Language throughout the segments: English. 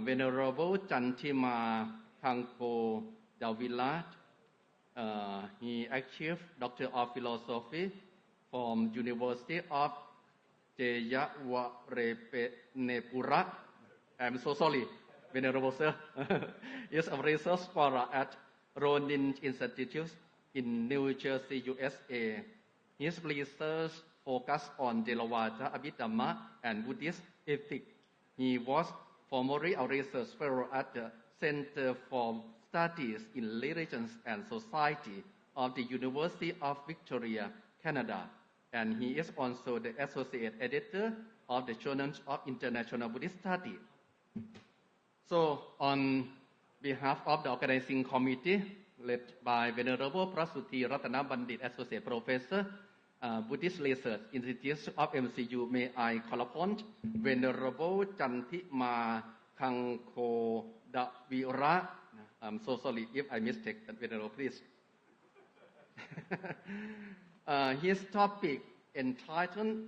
Venerable Chandima Kangpo Davilat, he achieved Doctor of Philosophy from University of Jayawardenepura. I'm so sorry, Venerable Sir. He's a research scholar at Ronin Institute in New Jersey, USA. His research focused on Theravada, Abhidhamma, and Buddhist ethics. He was formerly a research fellow at the Center for Studies in Religions and Society of the University of Victoria, Canada, and he is also the associate editor of the Journal of International Buddhist Studies. So, on behalf of the organizing committee, led by Venerable Prasuthi Ratana Bandit, Associate Professor, Buddhist Research Institute of MCU, may I call upon Venerable Chandima Kangpo Davira. I'm so sorry if I mistake that, Venerable, please. His topic entitled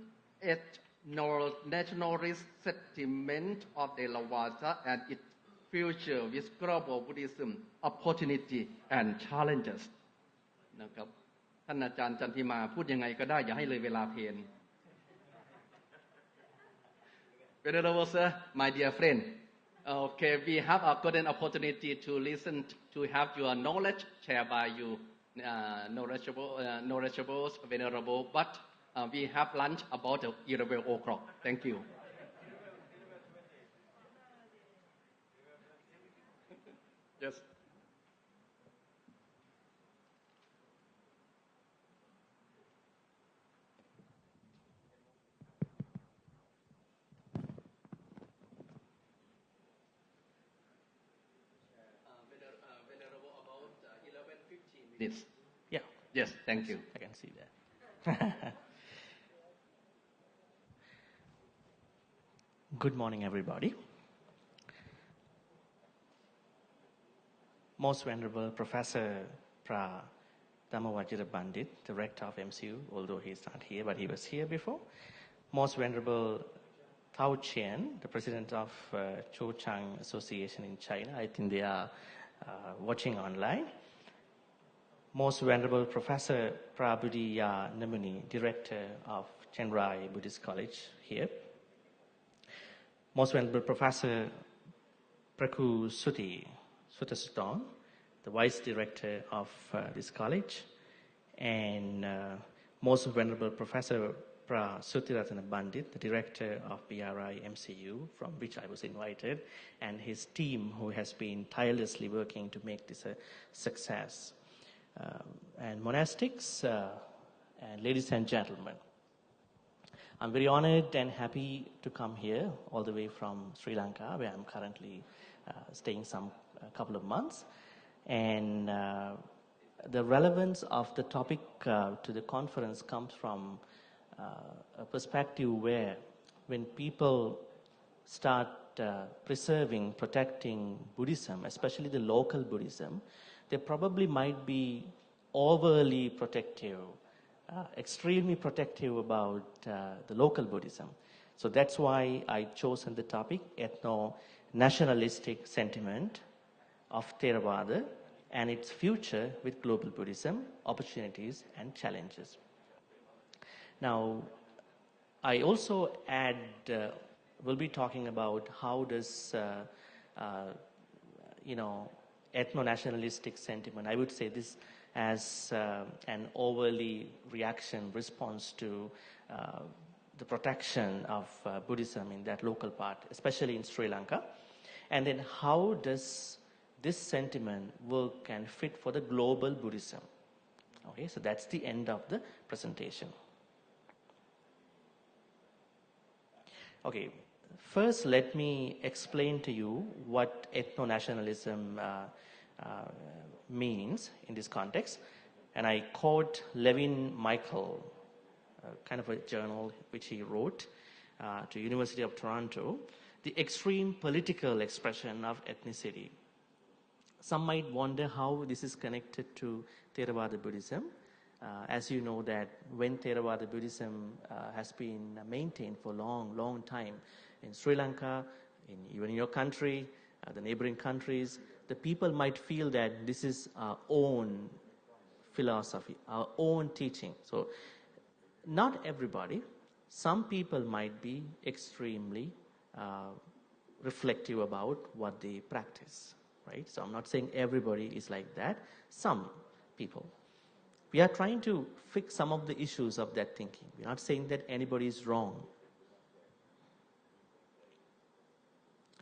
Nationalist Sentiment of Theravada and its Future with Global Buddhism, Opportunity and Challenges นะครับท่านอาจารย์จันทิมาพูดยังไงก็ได้อย่าให้เลยเวลาเพลน Venerable Sir, my dear friend, okay, we have a golden opportunity to listen to have your knowledge shared by you, knowledgeable, venerable, but we have lunch about 11 o'clock. Thank you. Yes. Venerable, about 11:15 minutes. Yeah. Yes, thank you. I can see that. Good morning, everybody. Most Venerable Professor Pra Dhammavajira Bandit, Director of MCU, although he's not here, but he was here before. Most Venerable Tao Qian, the President of Cho Chang Association in China. I think they are watching online. Most Venerable Professor Prabhudiya Namuni, Director of Chiang Rai Buddhist College here. Most Venerable Professor Praku Sutasuton, the Vice Director of this college. And Most Venerable Professor Sutiratana Bandit, the Director of BRI MCU, from which I was invited, and his team who has been tirelessly working to make this a success. And monastics, and ladies and gentlemen, I'm very honored and happy to come here all the way from Sri Lanka, where I'm currently staying a couple of months. And the relevance of the topic to the conference comes from a perspective where when people start preserving, protecting Buddhism, especially the local Buddhism, they probably might be overly protective, extremely protective about the local Buddhism. So that's why I chosen the topic, ethno-nationalistic sentiment of Theravada and its future with global Buddhism, opportunities and challenges. Now, I also we'll be talking about how does, ethno-nationalistic sentiment, I would say this as an overly reaction response to the protection of Buddhism in that local part, especially in Sri Lanka. And then how does this sentiment work and fit for the global Buddhism? Okay, so that's the end of the presentation. Okay, first let me explain to you what ethno-nationalism means in this context. And I quote Levin Michael, kind of a journal which he wrote to University of Toronto, the extreme political expression of ethnicity. Some might wonder how this is connected to Theravada Buddhism. As you know that when Theravada Buddhism has been maintained for long time in Sri Lanka, Even in your country, the neighboring countries, the people might feel that this is our own philosophy, our own teaching. So not everybody. Some people might be extremely reflective about what they practice, right? So I'm not saying everybody is like that. Some people. We are trying to fix some of the issues of that thinking. We're not saying that anybody is wrong.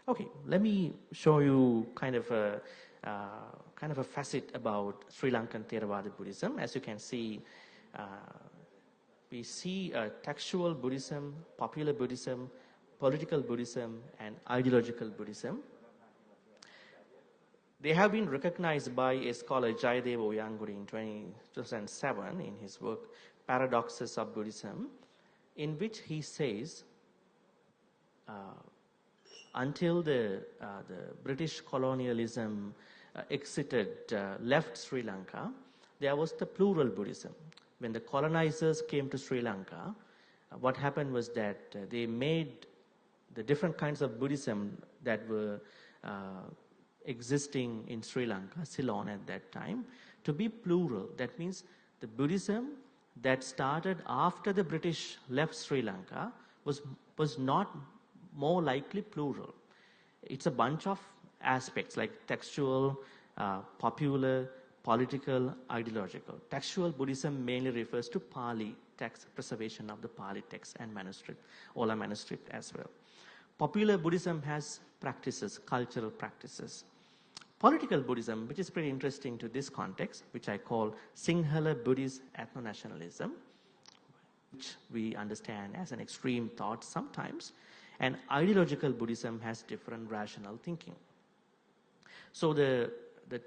Okay, let me show you kind of a facet about Sri Lankan Theravada Buddhism. As you can see, we see textual Buddhism, popular Buddhism, political Buddhism, and ideological Buddhism. They have been recognized by a scholar, Jayadeva Oyanguri, in 2007 in his work Paradoxes of Buddhism, in which he says until the British colonialism left Sri Lanka, there was the plural Buddhism. When the colonizers came to Sri Lanka, what happened was that they made the different kinds of Buddhism that were existing in Sri Lanka, Ceylon at that time, to be plural. That means the Buddhism that started after the British left Sri Lanka was not more likely plural. It's a bunch of aspects like textual, popular, political, ideological. Textual Buddhism mainly refers to Pali text, preservation of the Pali text and manuscript, Ola manuscript as well. Popular Buddhism has practices, cultural practices. Political Buddhism, which is pretty interesting to this context, which I call Sinhala Buddhist ethno-nationalism, which we understand as an extreme thought sometimes, and ideological Buddhism has different rational thinking. So the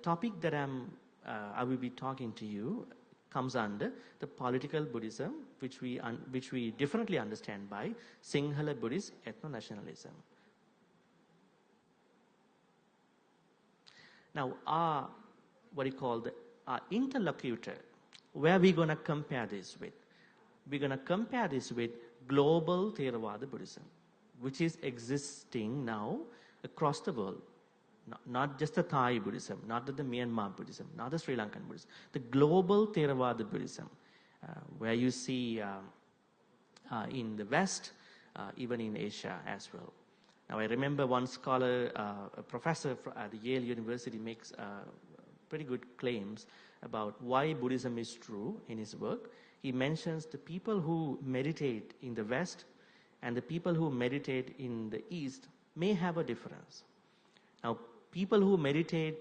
topic that I will be talking to you comes under the political Buddhism, which we differently understand by Sinhala Buddhist ethno-nationalism. Now, our interlocutor, where are we going to compare this with? We're going to compare this with Global Theravada Buddhism, which is existing now across the world. Not just the Thai Buddhism, not the Myanmar Buddhism, not the Sri Lankan Buddhism. The Global Theravada Buddhism, where you see in the West, even in Asia as well. Now, I remember one scholar, a professor at the Yale University, makes pretty good claims about why Buddhism is true in his work. He mentions the people who meditate in the West and the people who meditate in the East may have a difference. Now, people who meditate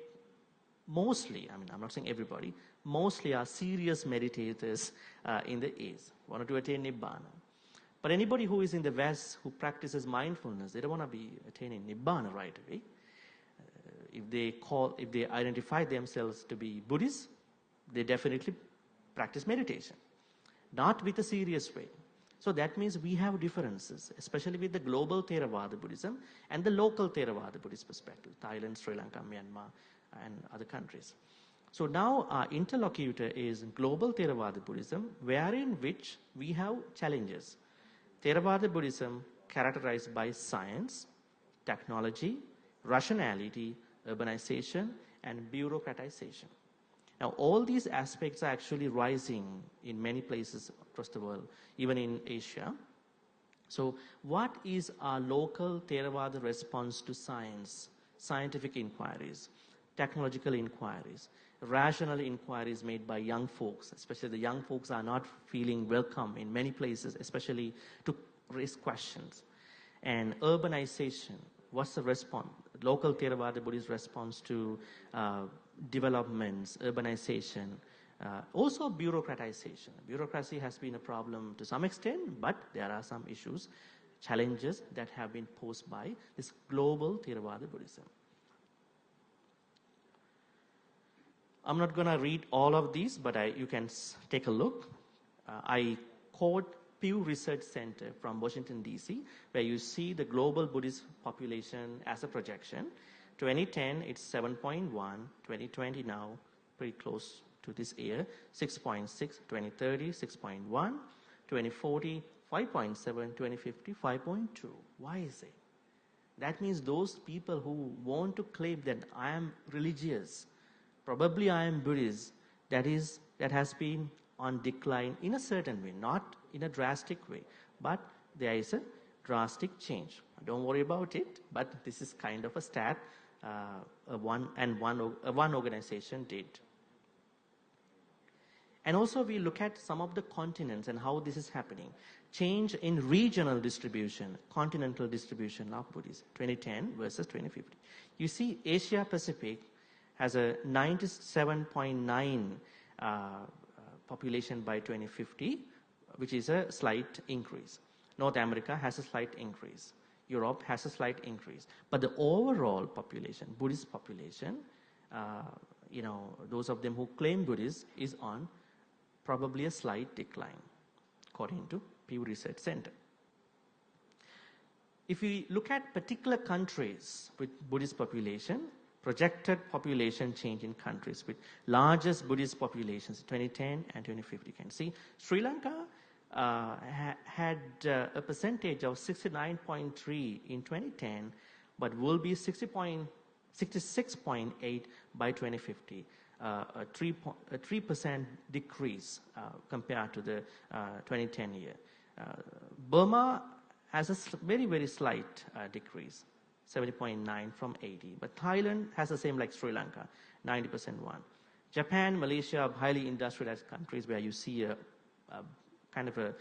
mostly, I'm not saying everybody, mostly are serious meditators in the East, wanted to attain Nibbana. But anybody who is in the West who practices mindfulness, they don't want to be attaining Nibbana right away. If they identify themselves to be Buddhists, they definitely practice meditation, not with a serious way. So that means we have differences, especially with the Global Theravada Buddhism and the local Theravada Buddhist perspective, Thailand, Sri Lanka, Myanmar, and other countries. So now our interlocutor is Global Theravada Buddhism, wherein which we have challenges. Theravada Buddhism characterized by science, technology, rationality, urbanization, and bureaucratization. Now, all these aspects are actually rising in many places across the world, even in Asia. So, what is our local Theravada response to science, scientific inquiries, technological inquiries, rational inquiries made by young folks? Especially the young folks are not feeling welcome in many places, especially to raise questions. And urbanization, what's the response? Local Theravada Buddhist response to developments, urbanization, also bureaucratization. Bureaucracy has been a problem to some extent, but there are some issues, challenges that have been posed by this Global Theravada Buddhism. I'm not going to read all of these, but you can take a look. I quote Pew Research Center from Washington, D.C., where you see the global Buddhist population as a projection. 2010, it's 7.1. 2020 now, pretty close to this year, 6.6. 2030, 6.1. 2040, 5.7. 2050, 5.2. Why is it? That means those people who want to claim that I am religious, probably I am Buddhist, that has been on decline in a certain way, not in a drastic way, but there is a drastic change. Don't worry about it, but this is kind of a stat one organization did. And also we look at some of the continents and how this is happening. Change in regional distribution, continental distribution of Buddhism, 2010 versus 2050. You see Asia Pacific has a 97.9 population by 2050, which is a slight increase. North America has a slight increase. Europe has a slight increase. But the overall population, Buddhist population, those of them who claim Buddhism is on probably a slight decline, according to Pew Research Center. If we look at particular countries with Buddhist population, projected population change in countries with largest Buddhist populations, 2010 and 2050, you can see Sri Lanka had a percentage of 69.3 in 2010, but will be 66.8 by 2050. A 3% decrease compared to the 2010 year. Burma has a very, very slight decrease, 70.9 from 80. But Thailand has the same like Sri Lanka, 90% one. Japan, Malaysia, highly industrialized countries where you see a kind of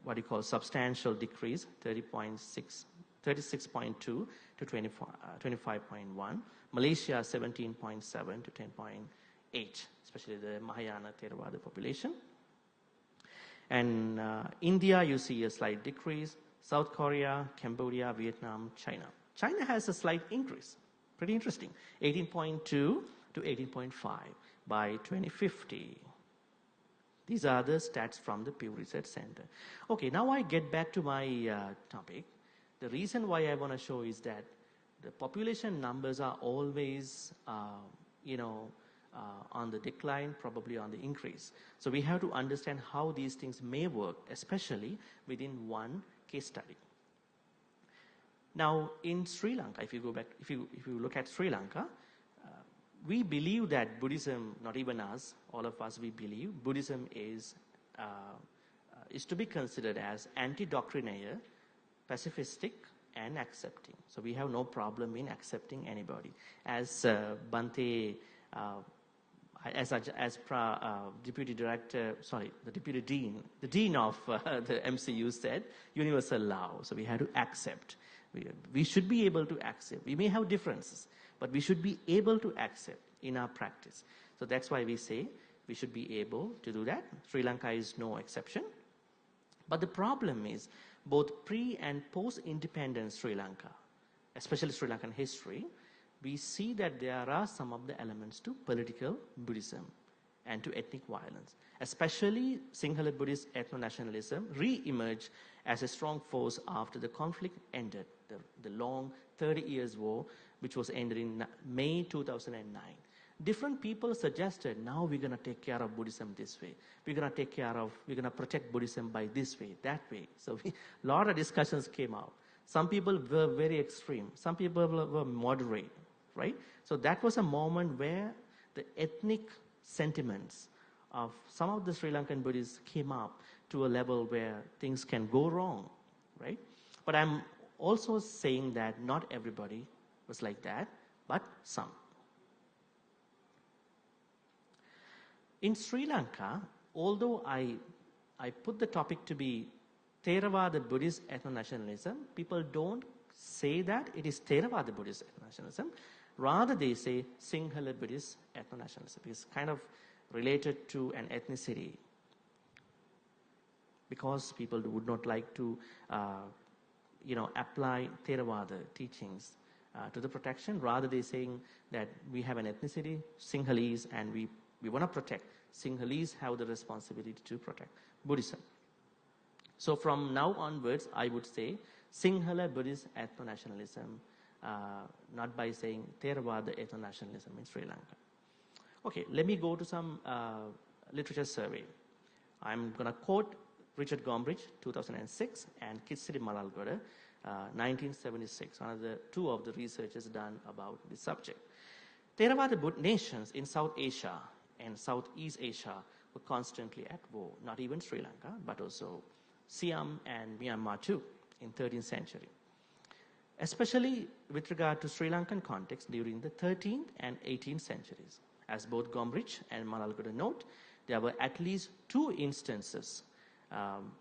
what you call substantial decrease, 36.2 to 25.1. Malaysia 17.7 to 10.8, especially the Mahayana Theravada population. And India, you see a slight decrease. South Korea, Cambodia, Vietnam, China. China has a slight increase. Pretty interesting. 18.2 to 18.5 by 2050. These are the stats from the Pew Research Center. Okay, now I get back to my topic. The reason why I want to show is that the population numbers are always, on the decline, probably on the increase. So we have to understand how these things may work, especially within one case study. Now, in Sri Lanka, if you look at Sri Lanka, we believe that Buddhism, not even us, all of us, we believe Buddhism is to be considered as anti-doctrinaire, pacifistic, and accepting. So we have no problem in accepting anybody. As Bhante, deputy director, the deputy dean, the dean of the MCU said, universal law. So we have to accept. We should be able to accept. We may have differences, but we should be able to accept in our practice. So that's why we say we should be able to do that. Sri Lanka is no exception. But the problem is both pre and post-independence Sri Lanka, especially Sri Lankan history, we see that there are some of the elements to political Buddhism and to ethnic violence. Especially Sinhala Buddhist ethno-nationalism re-emerged as a strong force after the conflict ended, the long 30 years war, which was ended in May 2009. Different people suggested, now we're going to take care of Buddhism this way. We're going to protect Buddhism by this way, that way. So a lot of discussions came out. Some people were very extreme. Some people were moderate, right? So that was a moment where the ethnic sentiments of some of the Sri Lankan Buddhists came up to a level where things can go wrong, right? But I'm also saying that not everybody was like that, but some. In Sri Lanka, although I put the topic to be Theravada Buddhist ethno-nationalism, people don't say that it is Theravada Buddhist ethno-nationalism. Rather, they say Sinhala Buddhist ethno-nationalism. It's kind of related to an ethnicity, because people would not like to, apply Theravada teachings to the protection. Rather, they're saying that we have an ethnicity, Sinhalese, and we want to protect. Sinhalese have the responsibility to protect Buddhism. So from now onwards, I would say Sinhala Buddhist ethno-nationalism, not by saying Theravada ethno-nationalism in Sri Lanka. Okay, let me go to some literature survey. I'm going to quote Richard Gombrich, 2006, and Kitsiri Malalgoda, 1976, two of the researches done about the subject. Theravada nations in South Asia and Southeast Asia were constantly at war, not even Sri Lanka, but also Siam and Myanmar too in 13th century. Especially with regard to Sri Lankan context during the 13th and 18th centuries. As both Gombrich and Malalgoda note, there were at least two instances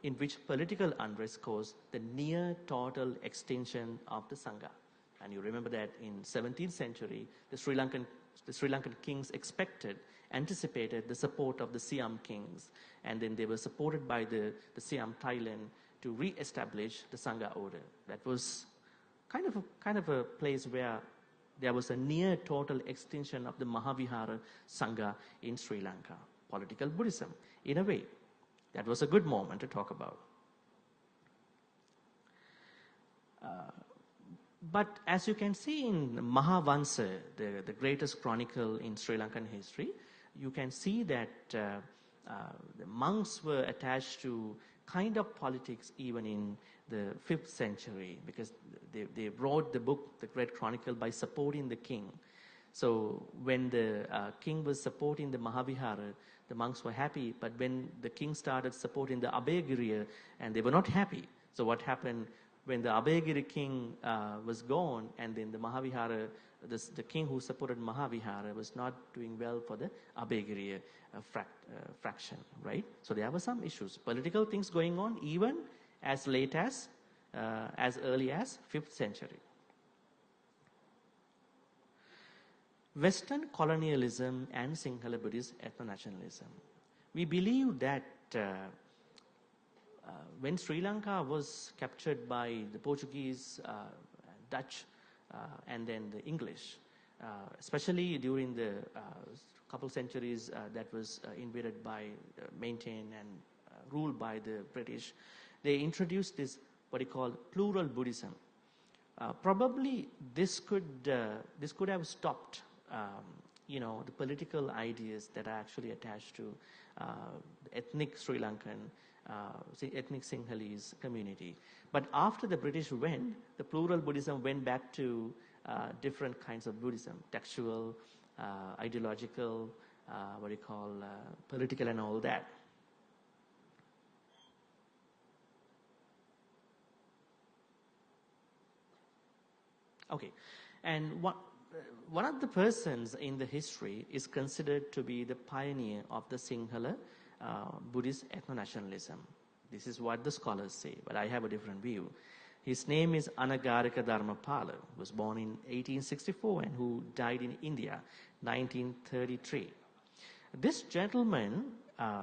in which political unrest caused the near total extinction of the Sangha. And you remember that in 17th century, the Sri Lankan kings anticipated the support of the Siam kings, and then they were supported by the Siam Thailand to re-establish the Sangha order. That was kind of a place where there was a near total extinction of the Mahavihara Sangha in Sri Lanka. Political Buddhism, in a way. That was a good moment to talk about. But as you can see in Mahavansa, the greatest chronicle in Sri Lankan history, you can see that the monks were attached to kind of politics even in the 5th century, because they wrote the book, the Great Chronicle, by supporting the king. So when the king was supporting the Mahavihara, the monks were happy, but when the king started supporting the Abhayagiriya, and they were not happy. So what happened when the Abhayagiri king was gone, and then the Mahavihara, the king who supported Mahavihara was not doing well for the Abhayagiriya fraction, right? So there were some issues, political things going on even as late as early as 5th century. Western colonialism and Sinhala Buddhist ethno-nationalism. We believe that when Sri Lanka was captured by the Portuguese, Dutch, and then the English, especially during the couple centuries that was invaded by, maintained and ruled by the British, they introduced this what they call plural Buddhism. Probably this could have stopped the political ideas that are actually attached to the ethnic Sri Lankan, ethnic Sinhalese community. But after the British went, the plural Buddhism went back to different kinds of Buddhism, textual, ideological, political and all that. Okay, and one of the persons in the history is considered to be the pioneer of the Sinhala Buddhist ethno-nationalism. This is what the scholars say, but I have a different view. His name is Anagarika Dharmapala, who was born in 1864 and who died in India, 1933. This gentleman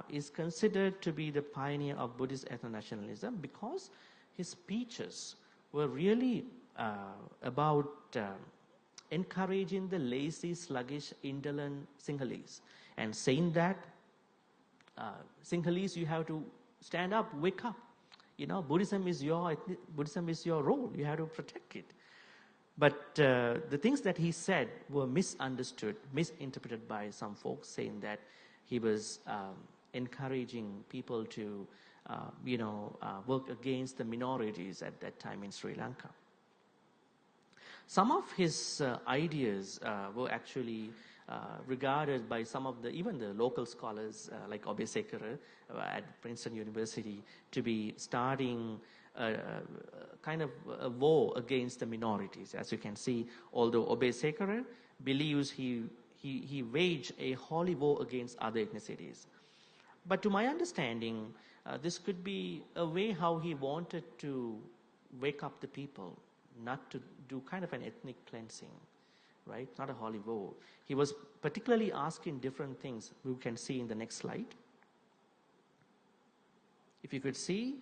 is considered to be the pioneer of Buddhist ethno-nationalism because his speeches were really about encouraging the lazy, sluggish, indolent Sinhalese and saying that Sinhalese, you have to stand up, wake up. Buddhism is your role. You have to protect it. But the things that he said were misunderstood, misinterpreted by some folks, saying that he was encouraging people to, work against the minorities at that time in Sri Lanka. Some of his ideas were actually regarded by some of even the local scholars like Obesekara at Princeton University to be starting kind of a war against the minorities. As you can see, although Obesekara believes he waged a holy war against other ethnicities. But to my understanding, this could be a way how he wanted to wake up the people, not to do kind of an ethnic cleansing, right? Not a holy war. He was particularly asking different things we can see in the next slide. If you could see,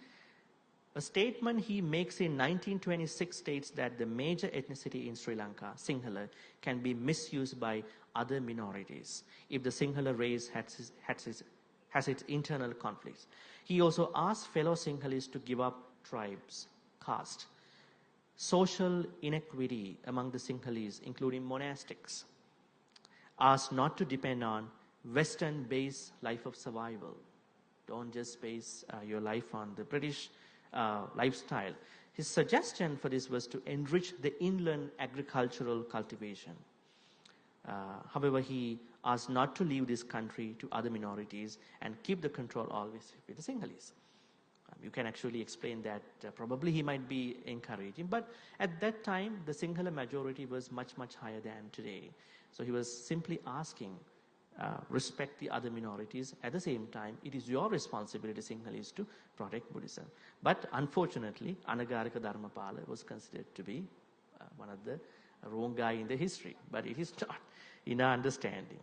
a statement he makes in 1926 states that the major ethnicity in Sri Lanka, Sinhala, can be misused by other minorities if the Sinhala race has its internal conflicts. He also asked fellow Sinhalese to give up tribes, caste, social inequity among the Sinhalese, including monastics, asked not to depend on Western-based life of survival. Don't just base your life on the British lifestyle. His suggestion for this was to enrich the inland agricultural cultivation. However, he asked not to leave this country to other minorities and keep the control always with the Sinhalese. You can actually explain that probably he might be encouraging, but at that time the Sinhala majority was much, much higher than today. So he was simply asking, respect the other minorities. At the same time, it is your responsibility, Sinhalese, to protect Buddhism. But unfortunately, Anagarika Dharmapala was considered to be one of the wrong guy in the history, but it is not in our understanding.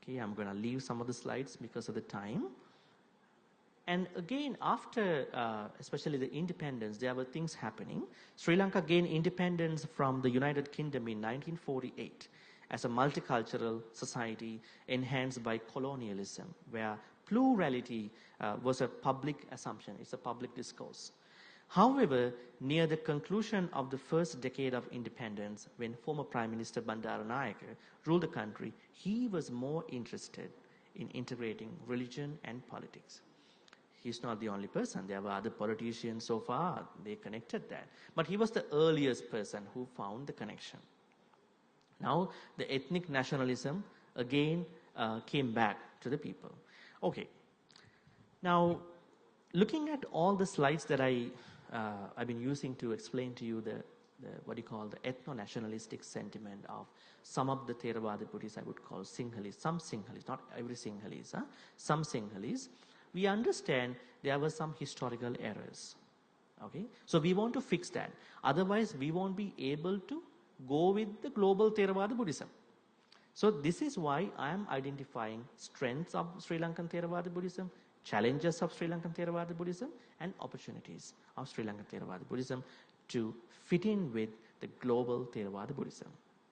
Okay, I'm going to leave some of the slides because of the time. And again, after especially the independence, there were things happening. Sri Lanka gained independence from the United Kingdom in 1948 as a multicultural society enhanced by colonialism, where plurality was a public assumption. It's a public discourse. However, near the conclusion of the first decade of independence, when former Prime Minister Bandaranaike ruled the country, he was more interested in integrating religion and politics. He's not the only person. There were other politicians so far. They connected that. But he was the earliest person who found the connection. Now, the ethnic nationalism again came back to the people. Okay. Now, looking at all the slides that I've been using to explain to you the what you call the ethno-nationalistic sentiment of some of the Theravada Buddhists, I would call Sinhalese, some Sinhalese, not every Sinhalese, some Sinhalese, we understand there were some historical errors. Okay, so we want to fix that. Otherwise, we won't be able to go with the global Theravada Buddhism. So this is why I am identifying strengths of Sri Lankan Theravada Buddhism, challenges of Sri Lankan Theravada Buddhism, and opportunities of Sri Lankan Theravada Buddhism to fit in with the global Theravada Buddhism.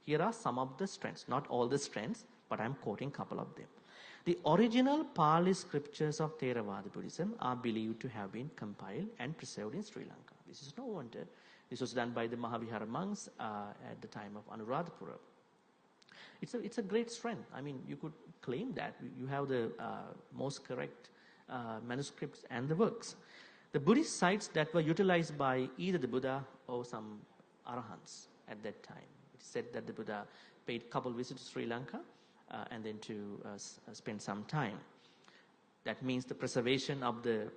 Here are some of the strengths, not all the strengths, but I'm quoting a couple of them. The original Pali scriptures of Theravada Buddhism are believed to have been compiled and preserved in Sri Lanka. This is no wonder. This was done by the Mahavihara monks at the time of Anuradhapura. It's a great strength. I mean, you could claim that. You have the most correct manuscripts and the works. The Buddhist sites that were utilized by either the Buddha or some Arahants at that time. It is said that the Buddha paid a couple visits to Sri Lanka and then to spend some time. That means the preservation of the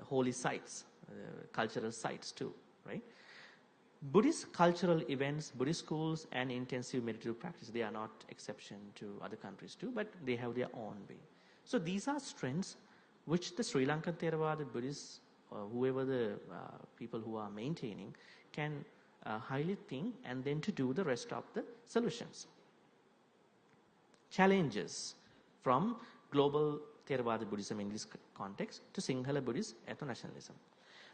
holy sites, cultural sites too, right? Buddhist cultural events, Buddhist schools and intensive meditative practice, they are not exception to other countries too, but they have their own way. So these are strengths which the Sri Lankan Theravada Buddhists, whoever the people who are maintaining, can highly think and then to do the rest of the solutions. Challenges from global Theravada Buddhism in this context to Sinhala Buddhist ethno-nationalism.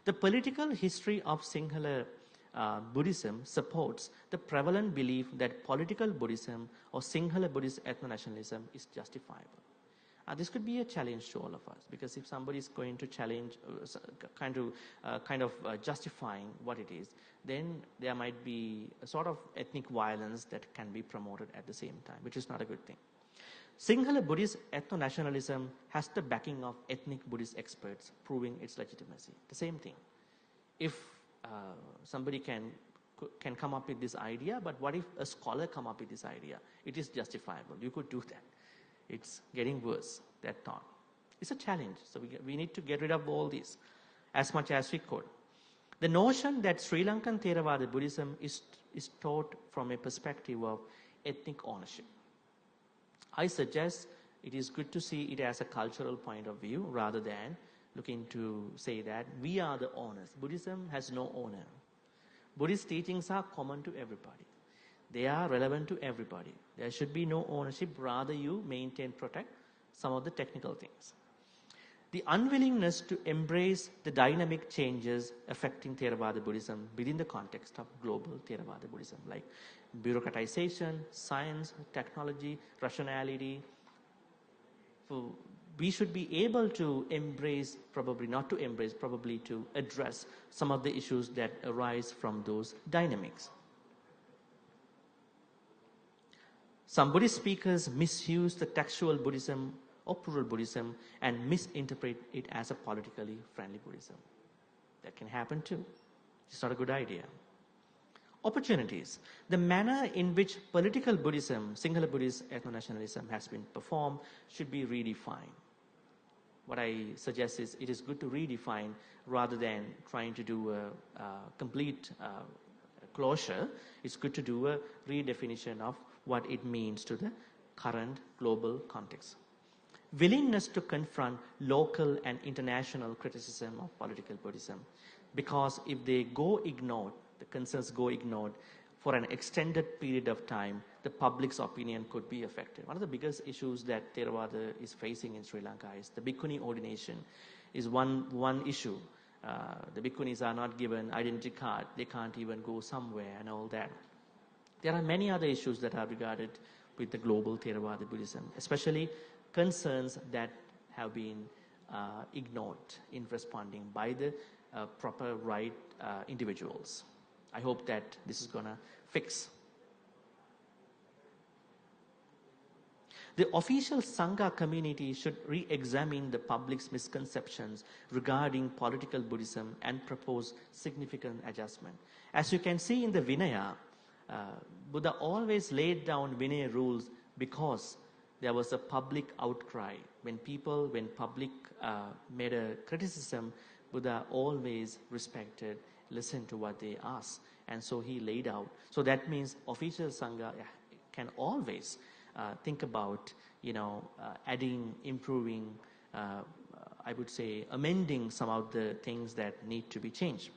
The political history of Sinhala Buddhism supports the prevalent belief that political Buddhism or Sinhala Buddhist ethno-nationalism is justifiable. This could be a challenge to all of us, because if somebody is going to challenge, kind of justifying what it is, then there might be a sort of ethnic violence that can be promoted at the same time, which is not a good thing. Sinhala Buddhist ethno-nationalism has the backing of ethnic Buddhist experts, proving its legitimacy. The same thing. If somebody can come up with this idea, but what if a scholar come up with this idea? It is justifiable. You could do that. It's getting worse, that thought. It's a challenge. So we need to get rid of all this as much as we could. The notion that Sri Lankan Theravada Buddhism is taught from a perspective of ethnic ownership. I suggest it is good to see it as a cultural point of view rather than looking to say that we are the owners. Buddhism has no owner. Buddhist teachings are common to everybody. They are relevant to everybody. There should be no ownership. Rather, you maintain, protect some of the technical things. The unwillingness to embrace the dynamic changes affecting Theravada Buddhism within the context of global Theravada Buddhism, like bureaucratization, science, technology, rationality. So we should be able to embrace, probably not to embrace, probably to address some of the issues that arise from those dynamics. Some Buddhist speakers misuse the textual Buddhism or plural Buddhism and misinterpret it as a politically friendly Buddhism. That can happen too. It's not a good idea. Opportunities. The manner in which political Buddhism, Sinhala Buddhist ethno-nationalism has been performed should be redefined. What I suggest is it is good to redefine rather than trying to do a complete closure. It's good to do a redefinition of what it means to the current global context. Willingness to confront local and international criticism of political Buddhism, because if they go ignored, the concerns go ignored for an extended period of time, the public's opinion could be affected. One of the biggest issues that Theravada is facing in Sri Lanka is the Bhikkhuni ordination is one issue. The Bhikkhunis are not given identity card. They can't even go somewhere and all that. There are many other issues that are regarded with the global Theravada Buddhism, especially concerns that have been ignored in responding by the proper right individuals. I hope that this is going to fix. The official Sangha community should re-examine the public's misconceptions regarding political Buddhism and propose significant adjustment. As you can see in the Vinaya, Buddha always laid down Vinaya rules because there was a public outcry. When public made a criticism, Buddha always respected, listened to what they asked, and so he laid out. So that means official Sangha can always think about, adding, improving, I would say, amending some of the things that need to be changed.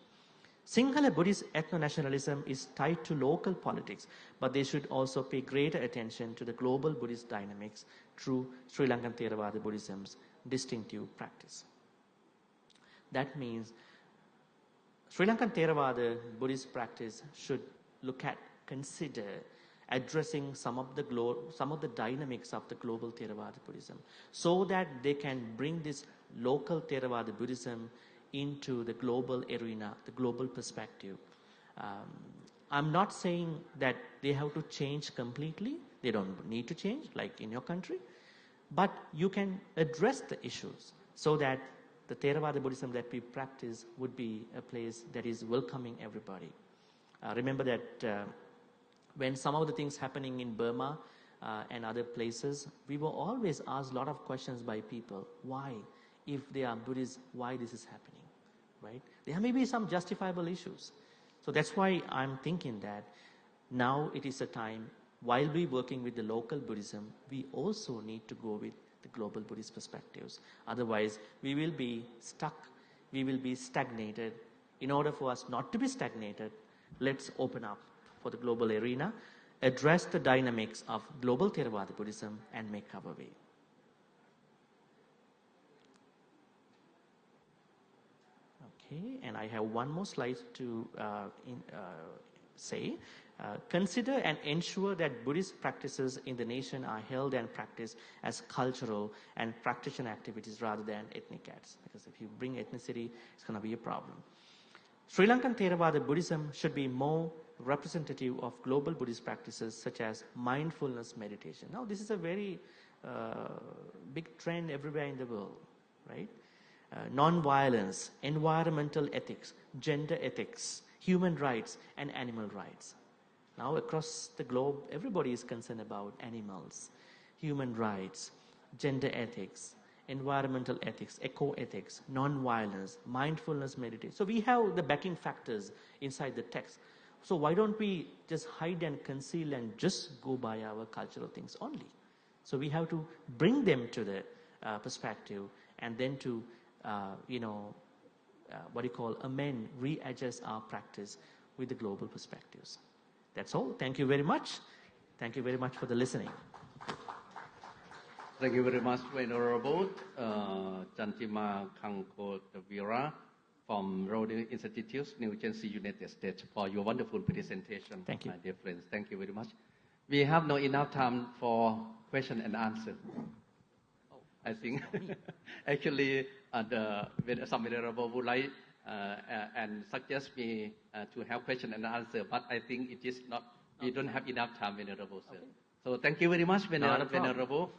Sinhala Buddhist ethno-nationalism is tied to local politics, but they should also pay greater attention to the global Buddhist dynamics through Sri Lankan Theravada Buddhism's distinctive practice. That means Sri Lankan Theravada Buddhist practice should consider addressing some of the dynamics of the global Theravada Buddhism, so that they can bring this local Theravada Buddhism into the global arena, the global perspective. I'm not saying that they have to change completely. They don't need to change, like in your country. But you can address the issues so that the Theravada Buddhism that we practice would be a place that is welcoming everybody. Remember that when some of the things happening in Burma and other places, we were always asked a lot of questions by people. Why? If they are Buddhists, why this is happening? Right? There may be some justifiable issues. So that's why I'm thinking that now it is a time, while we're working with the local Buddhism, we also need to go with the global Buddhist perspectives. Otherwise, we will be stuck, we will be stagnated. In order for us not to be stagnated, let's open up for the global arena, address the dynamics of global Theravada Buddhism, and make our way. Okay, and I have one more slide to say. Consider and ensure that Buddhist practices in the nation are held and practiced as cultural and practitioner activities rather than ethnic acts. Because if you bring ethnicity, it's going to be a problem. Sri Lankan Theravada Buddhism should be more representative of global Buddhist practices such as mindfulness meditation. Now, this is a very big trend everywhere in the world, right? Non-violence, environmental ethics, gender ethics, human rights, and animal rights. Now, across the globe, everybody is concerned about animals, human rights, gender ethics, environmental ethics, eco-ethics, non-violence, mindfulness meditation. So we have the backing factors inside the text. So why don't we just hide and conceal and just go by our cultural things only? So we have to bring them to the perspective, and then to, amend, readjust our practice with the global perspectives. That's all. Thank you very much. Thank you very much for the listening. Thank you very much, Venerable Chandima Kankotavira from Rodin Institute, New Jersey, United States, for your wonderful presentation. Thank you. My dear friends. Thank you very much. We have not enough time for question and answer. I think actually some Venerable would like and suggest me to have question and answer, but I think it is not, we don't have enough time, Venerable Sir. Okay. So thank you very much, Not a problem. Venerable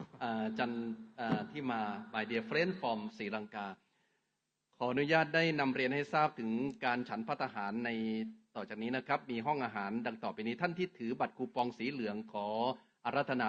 Thima, my dear friend from Sri Lanka ขออนุญาตได้นำเรียนให้ทราบถึงการฉันภัตตาหารในต่อจากนี้นะครับมีห้องอาหารดังต่อไปนี้ท่านที่ถือบัตรคูปองสีเหลืองขออาราธนา